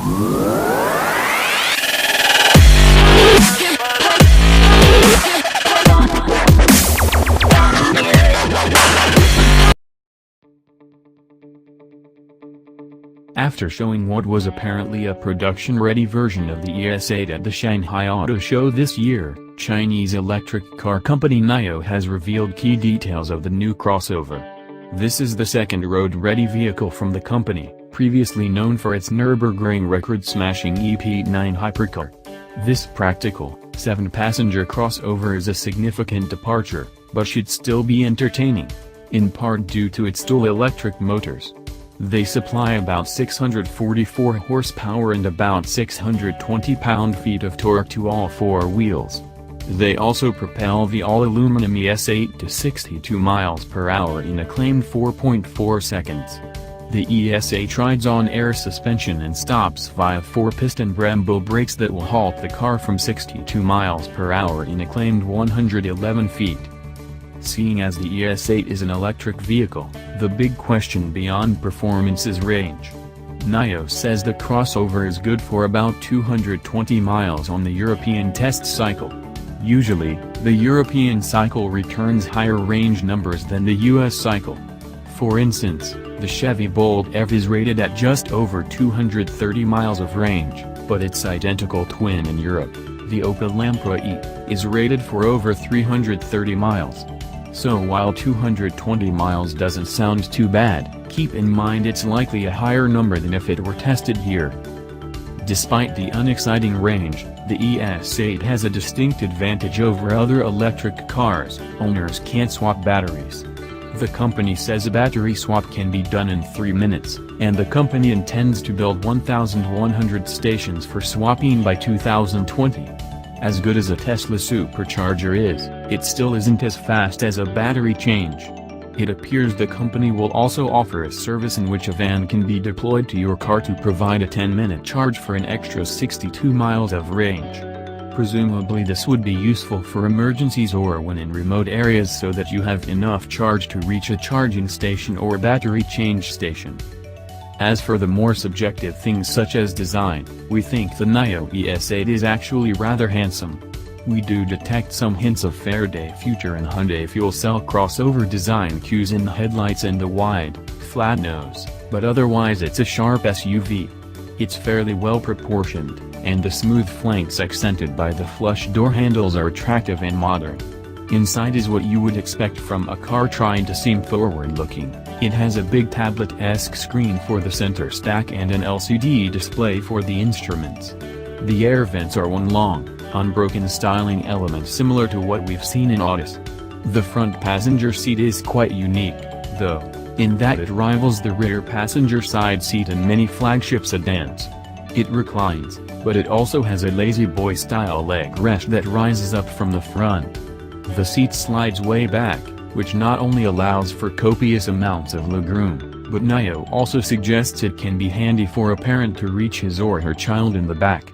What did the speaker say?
After showing what was apparently a production-ready version of the ES8 at the Shanghai Auto Show this year, Chinese electric car company NIO has revealed key details of the new crossover. This is the second road-ready vehicle from the company, previously known for its Nürburgring-record smashing EP9 hypercar. This practical, 7-passenger crossover is a significant departure, but should still be entertaining, in part due to its dual electric motors. They supply about 644 horsepower and about 620 pound-feet of torque to all four wheels. They also propel the all-aluminum ES8 to 62 miles per hour in a claimed 4.4 seconds. The ES8 rides on air suspension and stops via four-piston Brembo brakes that will halt the car from 62 miles per hour in a claimed 111 feet. Seeing as the ES8 is an electric vehicle, the big question beyond performance is range. NIO says the crossover is good for about 220 miles on the European test cycle. Usually, the European cycle returns higher range numbers than the US cycle. For instance, the Chevy Bolt EV is rated at just over 230 miles of range, but its identical twin in Europe, the Opel Lampra E, is rated for over 330 miles. So while 220 miles doesn't sound too bad, keep in mind it's likely a higher number than if it were tested here. Despite the unexciting range, the ES8 has a distinct advantage over other electric cars: owners can't swap batteries. The company says a battery swap can be done in 3 minutes, and the company intends to build 1,100 stations for swapping by 2020. As good as a Tesla supercharger is, it still isn't as fast as a battery change. It appears the company will also offer a service in which a van can be deployed to your car to provide a 10-minute charge for an extra 62 miles of range. Presumably this would be useful for emergencies or when in remote areas so that you have enough charge to reach a charging station or battery change station. As for the more subjective things such as design, we think the NIO ES8 is actually rather handsome. We do detect some hints of Faraday Future and Hyundai fuel cell crossover design cues in the headlights and the wide, flat nose, but otherwise it's a sharp SUV. It's fairly well proportioned, and the smooth flanks accented by the flush door handles are attractive and modern. Inside is what you would expect from a car trying to seem forward-looking. It has a big tablet-esque screen for the center stack and an LCD display for the instruments. The air vents are one long, unbroken styling element similar to what we've seen in Autos. The front passenger seat is quite unique, though, in that it rivals the rear passenger side seat in many flagship sedans. It reclines, but it also has a lazy boy-style leg rest that rises up from the front. The seat slides way back, which not only allows for copious amounts of legroom, but NIO also suggests it can be handy for a parent to reach his or her child in the back.